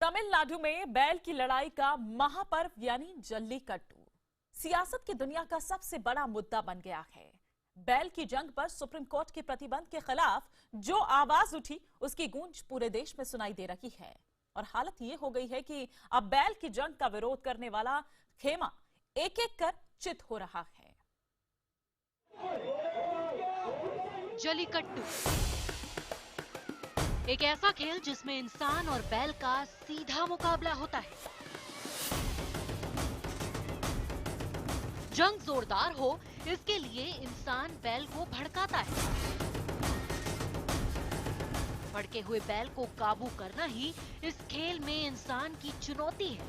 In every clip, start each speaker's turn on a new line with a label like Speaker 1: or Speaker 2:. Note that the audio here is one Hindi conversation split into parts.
Speaker 1: तमिलनाडु में बैल की लड़ाई का महापर्व यानी जल्लीकट्टू सियासत की दुनिया का सबसे बड़ा मुद्दा बन गया है। बैल की जंग पर सुप्रीम कोर्ट के प्रतिबंध के खिलाफ जो आवाज उठी उसकी गूंज पूरे देश में सुनाई दे रही है और हालत ये हो गई है कि अब बैल की जंग का विरोध करने वाला खेमा एक एक कर चित हो रहा है।
Speaker 2: जल्लीकट्टू एक ऐसा खेल जिसमें इंसान और बैल का सीधा मुकाबला होता है। जंग जोरदार हो इसके लिए इंसान बैल को भड़काता है। भड़के हुए बैल को काबू करना ही इस खेल में इंसान की चुनौती है।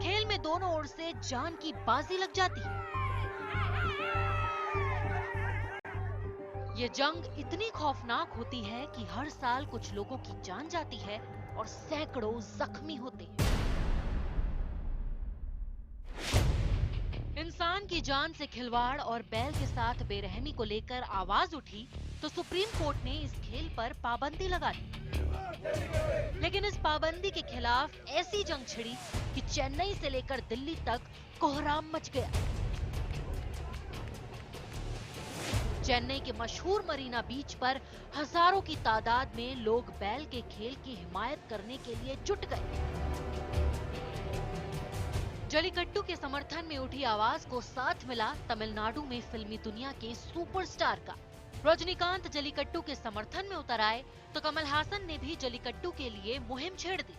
Speaker 2: खेल में दोनों ओर से जान की बाजी लग जाती है। ये जंग इतनी खौफनाक होती है कि हर साल कुछ लोगों की जान जाती है और सैकड़ों जख्मी होते हैं। इंसान की जान से खिलवाड़ और बैल के साथ बेरहमी को लेकर आवाज उठी तो सुप्रीम कोर्ट ने इस खेल पर पाबंदी लगा दी। लेकिन इस पाबंदी के खिलाफ ऐसी जंग छिड़ी कि चेन्नई से लेकर दिल्ली तक कोहराम मच गया। चेन्नई के मशहूर मरीना बीच पर हजारों की तादाद में लोग बैल के खेल की हिमायत करने के लिए जुट गए। जल्लीकट्टू के समर्थन में उठी आवाज को साथ मिला तमिलनाडु में फिल्मी दुनिया के सुपरस्टार का। रजनीकांत जल्लीकट्टू के समर्थन में उतर आए तो कमल हासन ने भी जल्लीकट्टू के लिए मुहिम छेड़ दी।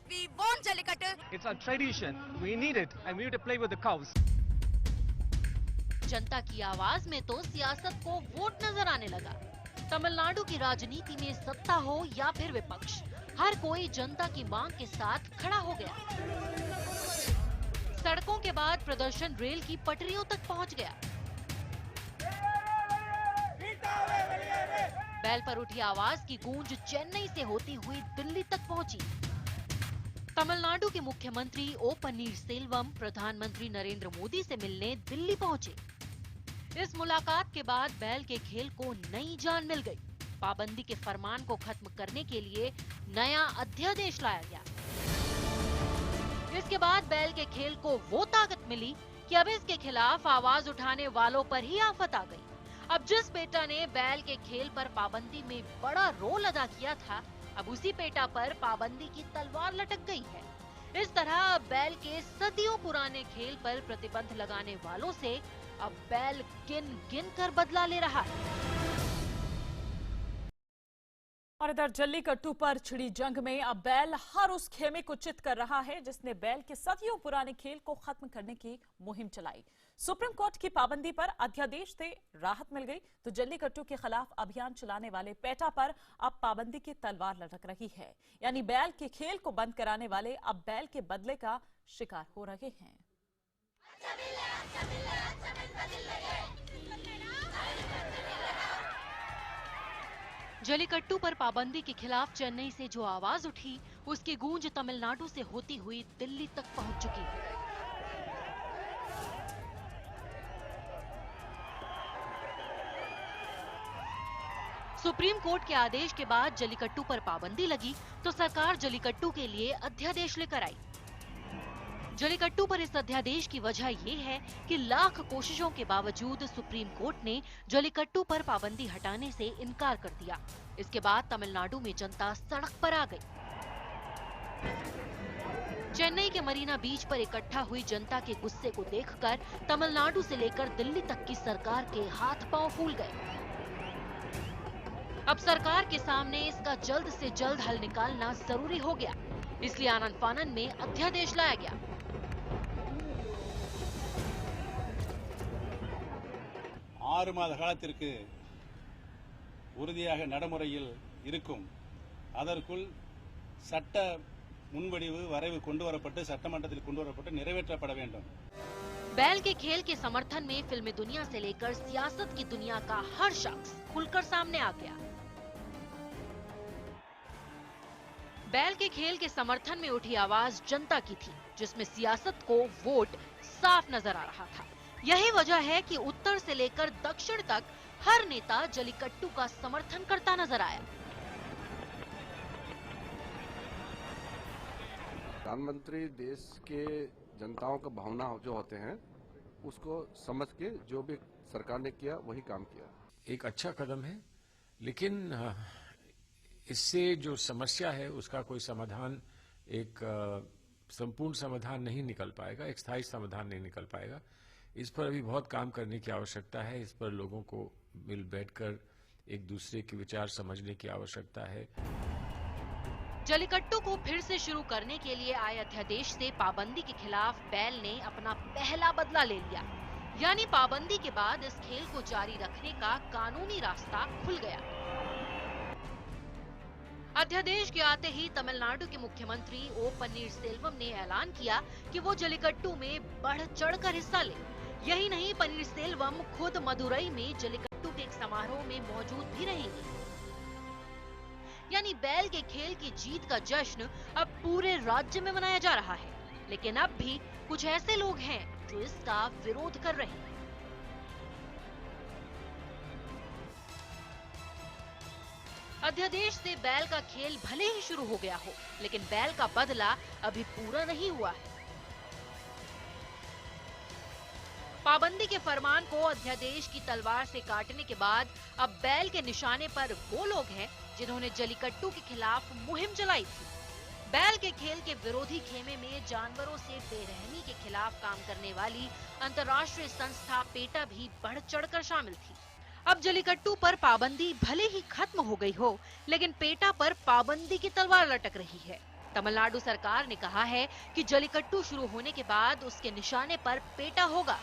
Speaker 3: We want Jallikattu.
Speaker 4: It's our tradition. We need it and we need to play with the cows.
Speaker 2: जनता की आवाज में तो सियासत को वोट नजर आने लगा। तमिलनाडु की राजनीति में सत्ता हो या फिर विपक्ष, हर कोई जनता की मांग के साथ खड़ा हो गया। सड़कों के बाद प्रदर्शन रेल की पटरियों तक पहुंच गया। बैल पर उठी आवाज की गूंज चेन्नई से होती हुई दिल्ली तक पहुंची। तमिलनाडु के मुख्यमंत्री ओ पन्नीरसेल्वम प्रधानमंत्री नरेंद्र मोदी से मिलने दिल्ली पहुंचे। इस मुलाकात के बाद बैल के खेल को नई जान मिल गई। पाबंदी के फरमान को खत्म करने के लिए नया अध्यादेश लाया गया। इसके बाद बैल के खेल को वो ताकत मिली कि अब इसके खिलाफ आवाज उठाने वालों पर ही आफत आ गई। अब जिस पेटा ने बैल के खेल पर पाबंदी में बड़ा रोल अदा किया था, अब उसी पेटा पर पाबंदी की तलवार लटक गई है। इस तरह बैल के सदियों पुराने खेल पर प्रतिबंध लगाने वालों से अब बैल गिन गिन कर बदला ले रहा है।
Speaker 1: और इधर जल्लीकट्टू पर छिड़ी जंग में अब बैल हर उस खेमे को चित कर रहा है जिसने बैल के सदियों पुराने खेल को खत्म करने की मुहिम चलाई। सुप्रीम कोर्ट की पाबंदी पर अध्यादेश से राहत मिल गई तो जल्लीकट्टू के खिलाफ अभियान चलाने वाले पेटा पर अब पाबंदी की तलवार लटक रही है। यानी बैल के खेल को बंद कराने वाले अब बैल के बदले का शिकार हो रहे हैं।
Speaker 2: जल्लीकट्टू पर पाबंदी के खिलाफ चेन्नई से जो आवाज उठी उसकी गूंज तमिलनाडु से होती हुई दिल्ली तक पहुंच चुकी है। सुप्रीम कोर्ट के आदेश के बाद जल्लीकट्टू पर पाबंदी लगी तो सरकार जल्लीकट्टू के लिए अध्यादेश लेकर आई। जल्लीकट्टू पर इस अध्यादेश की वजह ये है कि लाख कोशिशों के बावजूद सुप्रीम कोर्ट ने जल्लीकट्टू पर पाबंदी हटाने से इनकार कर दिया। इसके बाद तमिलनाडु में जनता सड़क पर आ गई। चेन्नई के मरीना बीच पर इकट्ठा हुई जनता के गुस्से को देखकर तमिलनाडु से लेकर दिल्ली तक की सरकार के हाथ पांव फूल गए। अब सरकार के सामने इसका जल्द से जल्द हल निकालना जरूरी हो गया, इसलिए आनन फानन में अध्यादेश लाया गया।
Speaker 5: ஆறு மாத காலத்திற்கு உறுதியாக நடைமுறையில் இருக்கும். அதற்குள் சட்ட முன்வடிவு வரைவு கொண்டு வரப்பட்டு சட்டமன்றத்தில் கொண்டு வரப்பட்டு நிறைவேற்றப்பட வேண்டும்।
Speaker 2: बैल के खेल के समर्थन में फिल्मी दुनिया से लेकर सियासत की दुनिया का हर शख्स खुलकर सामने आ गया। बैल के खेल के समर्थन में उठी आवाज जनता की थी, जिसमें सियासत को वोट साफ नजर आ रहा था। यही वजह है कि उत्तर से लेकर दक्षिण तक हर नेता जल्लीकट्टू का समर्थन करता नजर आया।
Speaker 6: प्रधानमंत्री देश के जनताओं का भावना जो होते हैं उसको समझ के जो भी सरकार ने किया वही काम किया।
Speaker 7: एक अच्छा कदम है, लेकिन इससे जो समस्या है उसका कोई समाधान, एक संपूर्ण समाधान नहीं निकल पाएगा, एक स्थायी समाधान नहीं निकल पाएगा। इस पर अभी बहुत काम करने की आवश्यकता है। इस पर लोगों को मिल बैठकर एक दूसरे के विचार समझने की आवश्यकता है।
Speaker 2: जलीकट्टू को फिर से शुरू करने के लिए आए अध्यादेश से पाबंदी के खिलाफ बैल ने अपना पहला बदला ले लिया, यानी पाबंदी के बाद इस खेल को जारी रखने का कानूनी रास्ता खुल गया। अध्यादेश के आते ही तमिलनाडु के मुख्यमंत्री ओ पन्नीरसेल्वम ने ऐलान किया कि वो जलीकट्टू में बढ़ चढ़कर हिस्सा ले। यही नहीं, पन्नीरसेल्वम खुद मदुरई में जलीकट्टू के एक समारोह में मौजूद भी रहेंगे। यानी बैल के खेल की जीत का जश्न अब पूरे राज्य में मनाया जा रहा है। लेकिन अब भी कुछ ऐसे लोग हैं जो इसका विरोध कर रहे हैं। अध्यादेश से बैल का खेल भले ही शुरू हो गया हो, लेकिन बैल का बदला अभी पूरा नहीं हुआ है। पाबंदी के फरमान को अध्यादेश की तलवार से काटने के बाद अब बैल के निशाने पर वो लोग हैं जिन्होंने जलीकट्टू के खिलाफ मुहिम चलाई थी। बैल के खेल के विरोधी खेमे में जानवरों से बेरहमी के खिलाफ काम करने वाली अंतर्राष्ट्रीय संस्था पेटा भी बढ़ चढ़कर शामिल थी। अब जलीकट्टू पर पाबंदी भले ही खत्म हो गई हो, लेकिन पेटा पर पाबंदी की तलवार लटक रही है। तमिलनाडु सरकार ने कहा है कि जलीकट्टू शुरू होने के बाद उसके निशाने पर पेटा होगा।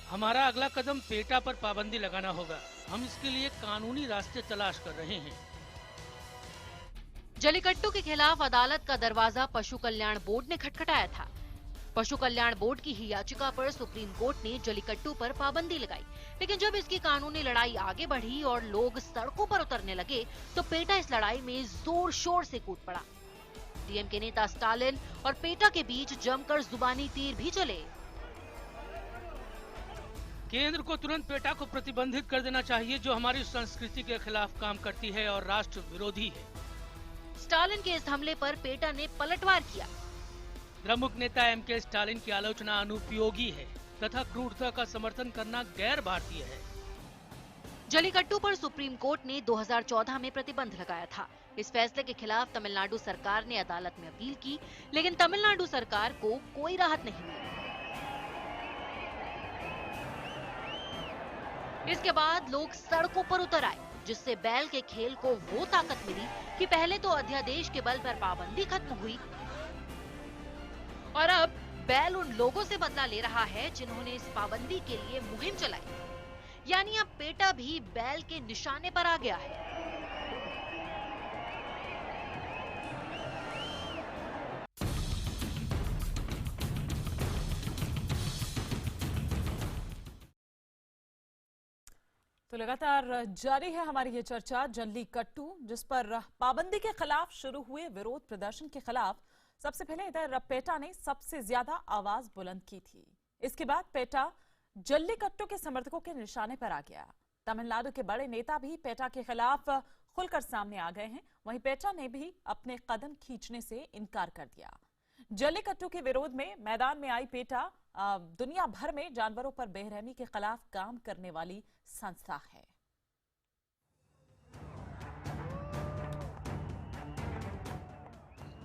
Speaker 8: हमारा अगला कदम पेटा पर पाबंदी लगाना होगा। हम इसके लिए कानूनी रास्ते तलाश कर रहे हैं।
Speaker 2: जलीकट्टू के खिलाफ अदालत का दरवाजा पशु कल्याण बोर्ड ने खटखटाया था। पशु कल्याण बोर्ड की ही याचिका पर सुप्रीम कोर्ट ने जलीकट्टू पर पाबंदी लगाई, लेकिन जब इसकी कानूनी लड़ाई आगे बढ़ी और लोग सड़कों पर उतरने लगे तो पेटा इस लड़ाई में जोर शोर से कूद पड़ा। डीएमके नेता स्टालिन और पेटा के बीच जमकर जुबानी तीर भी चले।
Speaker 8: केंद्र को तुरंत पेटा को प्रतिबंधित कर देना चाहिए, जो हमारी संस्कृति के खिलाफ काम करती है और राष्ट्र विरोधी है।
Speaker 2: स्टालिन के इस हमले पर पेटा ने पलटवार किया।
Speaker 8: द्रमुक नेता एमके स्टालिन की आलोचना अनुपयोगी है तथा क्रूरता का समर्थन करना गैर भारतीय है।
Speaker 2: जलीकट्टू पर सुप्रीम कोर्ट ने 2014 में प्रतिबंध लगाया था। इस फैसले के खिलाफ तमिलनाडु सरकार ने अदालत में अपील की, लेकिन तमिलनाडु सरकार को कोई राहत नहीं मिली। इसके बाद लोग सड़कों पर उतर आए, जिससे बैल के खेल को वो ताकत मिली कि पहले तो अध्यादेश के बल पर पाबंदी खत्म हुई और अब बैल उन लोगों से बदला ले रहा है जिन्होंने इस पाबंदी के लिए मुहिम चलाई। यानी अब पेटा भी बैल के निशाने पर आ गया है।
Speaker 1: तो लगातार जारी है हमारी ये चर्चा जलीकट्टू, जिस पर पाबंदी के खिलाफ शुरू हुए विरोध प्रदर्शन के खिलाफ सबसे पहले इधर पेटा ने सबसे ज्यादा आवाज बुलंद की थी। इसके बाद पेटा जलीकट्टू के समर्थकों के निशाने पर आ गया। तमिलनाडु के बड़े नेता भी पेटा के खिलाफ खुलकर सामने आ गए हैं। वहीं पेटा ने भी अपने कदम खींचने से इनकार कर दिया। जलीकट्टू के विरोध में मैदान में आई पेटा दुनिया भर में जानवरों पर बेरहमी के खिलाफ काम करने वाली संस्था है।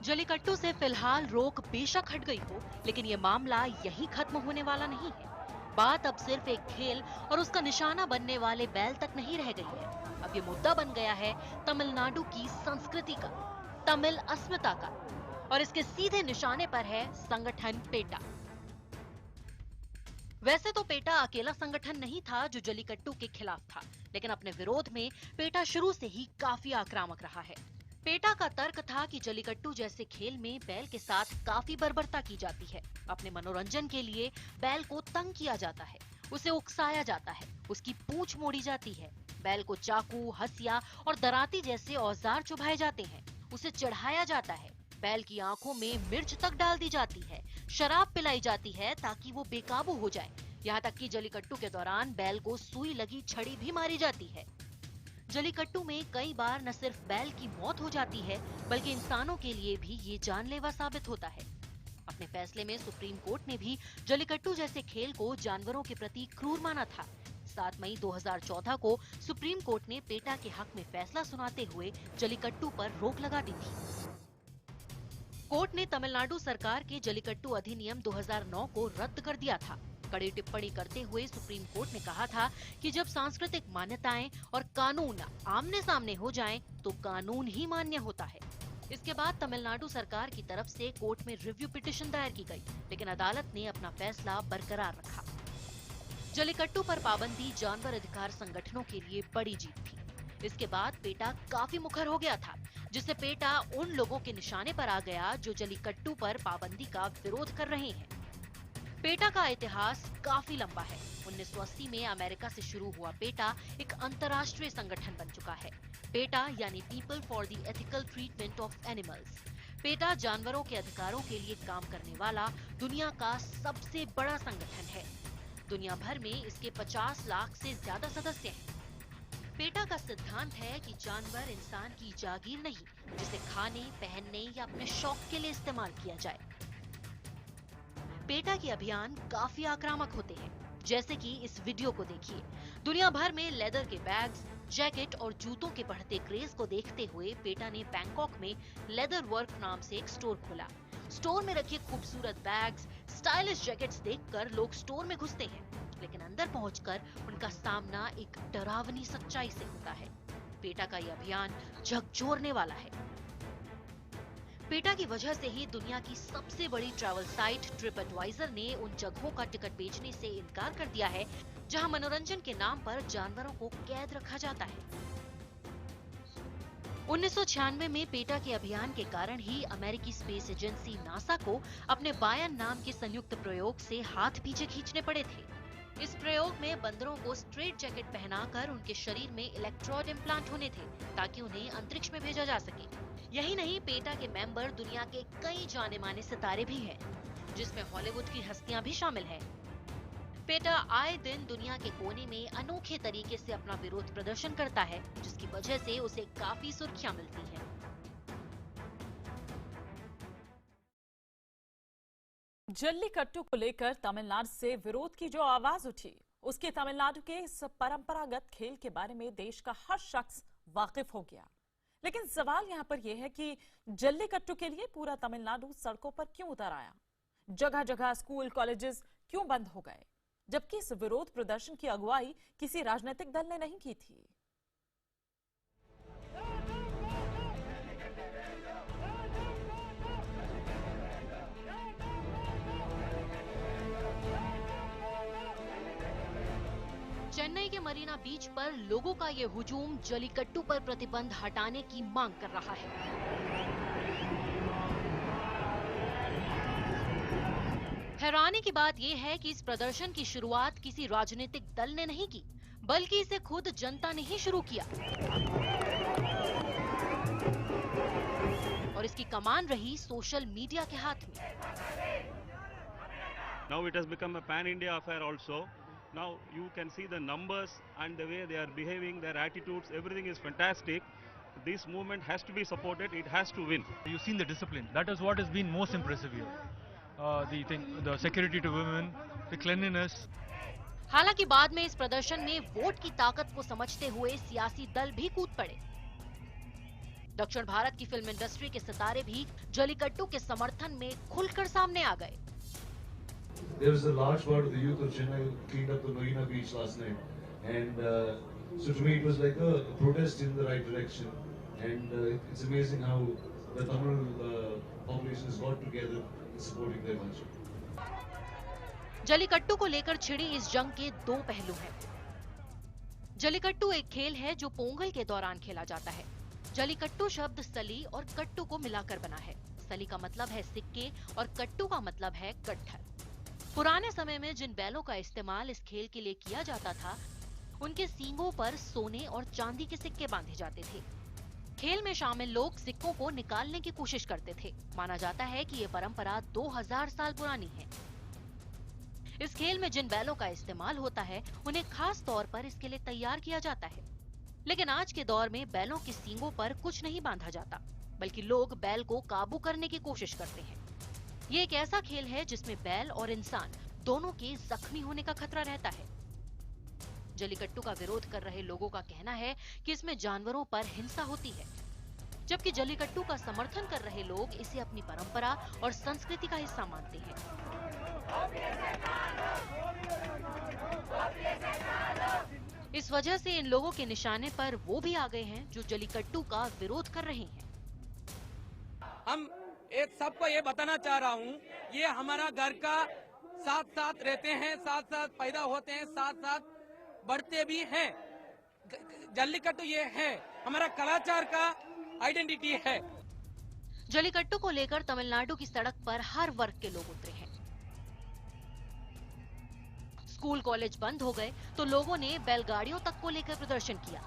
Speaker 2: जलीकट्टू से फिलहाल रोक बेशक हट गई हो, लेकिन ये मामला यहीं खत्म होने वाला नहीं है। बात अब सिर्फ एक खेल और उसका निशाना बनने वाले बैल तक नहीं रह गई है। अब ये मुद्दा बन गया है तमिलनाडु की संस्कृति का, तमिल अस्मिता का, और इसके सीधे निशाने पर है संगठन पेटा। वैसे तो पेटा अकेला संगठन नहीं था जो जलीकट्टू के खिलाफ था, लेकिन अपने विरोध में पेटा शुरू से ही काफी आक्रामक रहा है। पेटा का तर्क था कि जलीकट्टू जैसे खेल में बैल के साथ काफी बर्बरता की जाती है। अपने मनोरंजन के लिए बैल को तंग किया जाता है, उसे उकसाया जाता है, उसकी पूंछ मोड़ी जाती है, बैल को चाकू, हंसिया और दराती जैसे औजार चुभाए जाते हैं, उसे चढ़ाया जाता है, बैल की आंखों में मिर्च तक डाल दी जाती है, शराब पिलाई जाती है ताकि वो बेकाबू हो जाए। यहाँ तक कि जलीकट्टू के दौरान बैल को सुई लगी छड़ी भी मारी जाती है। जलीकट्टू में कई बार न सिर्फ बैल की मौत हो जाती है बल्कि इंसानों के लिए भी ये जानलेवा साबित होता है। अपने फैसले में सुप्रीम कोर्ट ने भी जलीकट्टू जैसे खेल को जानवरों के प्रति क्रूर माना था। 7 मई 2014 को सुप्रीम कोर्ट ने पेटा के हक में फैसला सुनाते हुए जलीकट्टू पर रोक लगा दी थी। कोर्ट ने तमिलनाडु सरकार के जलीकट्टू अधिनियम 2009 को रद्द कर दिया था। कड़ी टिप्पणी करते हुए सुप्रीम कोर्ट ने कहा था कि जब सांस्कृतिक मान्यताएं और कानून आमने सामने हो जाएं, तो कानून ही मान्य होता है। इसके बाद तमिलनाडु सरकार की तरफ से कोर्ट में रिव्यू पिटीशन दायर की गई, लेकिन अदालत ने अपना फैसला बरकरार रखा। जलीकट्टू पर पाबंदी जानवर अधिकार संगठनों के लिए बड़ी जीत थी। इसके बाद पेटा काफी मुखर हो गया था, जिससे पेटा उन लोगों के निशाने पर आ गया जो जलीकट्टू पर पाबंदी का विरोध कर रहे हैं। पेटा का इतिहास काफी लंबा है। 1980 में अमेरिका से शुरू हुआ पेटा एक अंतर्राष्ट्रीय संगठन बन चुका है। पेटा यानी people for the ethical treatment of animals. PETA जानवरों के अधिकारों के लिए काम करने वाला दुनिया का सबसे बड़ा संगठन है। दुनिया भर में इसके 50 लाख से ज्यादा सदस्य हैं। पेटा का सिद्धांत है कि जानवर इंसान की जागीर नहीं, जिसे खाने, पहनने या अपने शौक के लिए इस्तेमाल किया जाए। पेटा के अभियान काफी आक्रामक होते हैं, जैसे कि इस वीडियो को देखिए। दुनिया भर में लेदर के बैग्स, जैकेट और जूतों के बढ़ते क्रेज को देखते हुए पेटा ने बैंकॉक में लेदर वर्क नाम से एक स्टोर खोला। स्टोर में रखे खूबसूरत बैग्स, स्टाइलिश जैकेट्स देखकर लोग स्टोर में घुसते हैं, लेकिन अंदर पहुंचकर उनका सामना एक डरावनी सच्चाई से होता है। पेटा का यह अभियान झकझोरने वाला है। पेटा की वजह से ही दुनिया की सबसे बड़ी ट्रैवल साइट ट्रिप एडवाइजर ने उन जगहों का टिकट बेचने से इनकार कर दिया है जहां मनोरंजन के नाम पर जानवरों को कैद रखा जाता है। 1996 में पेटा के अभियान के कारण ही अमेरिकी स्पेस एजेंसी नासा को अपने बायन नाम के संयुक्त प्रयोग से हाथ पीछे खींचने पड़े थे। इस प्रयोग में बंदरों को स्ट्रेट जैकेट पहनाकर उनके शरीर में इलेक्ट्रोड इम्प्लांट होने थे ताकि उन्हें अंतरिक्ष में भेजा जा सके। यही नहीं, पेटा के मेंबर दुनिया के कई जाने माने सितारे भी हैं, जिसमें हॉलीवुड की हस्तियां भी शामिल हैं। पेटा आए दिन दुनिया के कोने में अनोखे तरीके से अपना विरोध प्रदर्शन करता है, जिसकी वजह से उसे काफी सुर्खियां मिलती हैं।
Speaker 1: जल्लीकट्टू को लेकर तमिलनाडु से विरोध की जो आवाज उठी, उसके तमिलनाडु के इस परंपरागत खेल के बारे में देश का हर शख्स वाकिफ हो गया। लेकिन सवाल यहाँ पर यह है कि जल्लीकट्टू के लिए पूरा तमिलनाडु सड़कों पर क्यों उतर आया? जगह जगह स्कूल, कॉलेजेस क्यों बंद हो गए? जबकि इस विरोध प्रदर्शन की अगुवाई किसी राजनीतिक दल ने नहीं की थी।
Speaker 2: चेन्नई के मरीना बीच पर लोगों का ये हुजूम जलीकट्टू पर प्रतिबंध हटाने की मांग कर रहा है। हैरानी की बात यह है कि इस प्रदर्शन की शुरुआत किसी राजनीतिक दल ने नहीं की, बल्कि इसे खुद जनता ने ही शुरू किया और इसकी कमान रही सोशल मीडिया के हाथ में।
Speaker 9: Now it has become a pan-India affair also. Now you can see the numbers and the way they are behaving, their attitudes, everything is fantastic. This movement has to be supported, it has to win.
Speaker 10: You've seen the discipline. That is what has been most impressive here. The security to women, the cleanliness.
Speaker 2: हालांकि बाद में इस प्रदर्शन में वोट की ताकत को समझते हुए सियासी दल भी कूद पड़े। दक्षिण भारत की फिल्म इंडस्ट्री के सितारे भी जलीकट्टू के समर्थन में खुलकर सामने आ गए।
Speaker 11: There was a large part of the youth of Chennai who cleaned up the Marina Beach last night, and so to me it was like a protest in the right direction. And it's amazing how the Tamil population has got together in supporting their culture.
Speaker 2: Jallikattu को लेकर छिड़ी इस जंग के दो पहलू हैं। जलीकट्टू एक खेल है जो पोंगल के दौरान खेला जाता है। जलीकट्टू शब्द सली और कट्टू को मिलाकर बना है। सली का मतलब है सिक्के और कट्टू का मतलब है गट्ठर। पुराने समय में जिन बैलों का इस्तेमाल इस खेल के लिए किया जाता था, उनके सींगों पर सोने और चांदी के सिक्के बांधे जाते थे। खेल में शामिल लोग सिक्कों को निकालने की कोशिश करते थे। माना जाता है कि ये परंपरा 2000 साल पुरानी है। इस खेल में जिन बैलों का इस्तेमाल होता है, उन्हें खास तौर पर इसके लिए तैयार किया जाता है। लेकिन आज के दौर में बैलों के सींगों पर कुछ नहीं बांधा जाता, बल्कि लोग बैल को काबू करने की कोशिश करते हैं। ये एक ऐसा खेल है जिसमें बैल और इंसान दोनों के जख्मी होने का खतरा रहता है। जल्लीकट्टू का विरोध कर रहे लोगों का कहना है कि इसमें जानवरों पर हिंसा होती है, जबकि जल्लीकट्टू का समर्थन कर रहे लोग इसे अपनी परंपरा और संस्कृति का हिस्सा मानते हैं। इस वजह से इन लोगों के निशाने पर वो भी आ गए हैं जो जल्लीकट्टू का विरोध कर रहे हैं।
Speaker 12: हम एक सबको ये बताना चाह रहा हूँ, ये हमारा घर का साथ साथ रहते हैं, साथ साथ पैदा होते हैं, साथ साथ बढ़ते भी हैं। जल्लीकट्टू ये है हमारा कलाचार का आइडेंटिटी है।
Speaker 2: जल्लीकट्टू को लेकर तमिलनाडु की सड़क पर हर वर्ग के लोग उतरे हैं। स्कूल कॉलेज बंद हो गए तो लोगों ने बैलगाड़ियों तक को लेकर प्रदर्शन किया।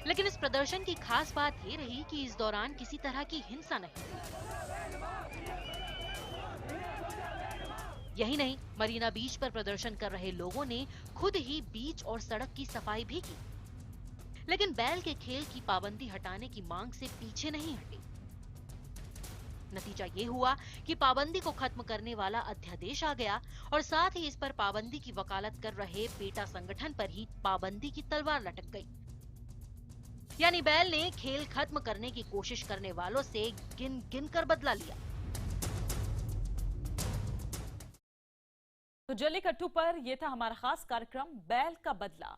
Speaker 2: लेकिन इस प्रदर्शन की खास बात ये रही कि इस दौरान किसी तरह की हिंसा नहीं हुई। यही नहीं, मरीना बीच पर प्रदर्शन कर रहे लोगों ने खुद ही बीच और सड़क की सफाई भी की, लेकिन बैल के खेल की पाबंदी हटाने की मांग से पीछे नहीं हटे। नतीजा ये हुआ कि पाबंदी को खत्म करने वाला अध्यादेश आ गया और साथ ही इस पर पाबंदी की वकालत कर रहे पेटा संगठन पर ही पाबंदी की तलवार लटक गई। यानी बैल ने खेल खत्म करने की कोशिश करने वालों से गिन गिन कर बदला लिया।
Speaker 1: तो जल्लीकट्टू पर यह था हमारा खास कार्यक्रम बैल का बदला।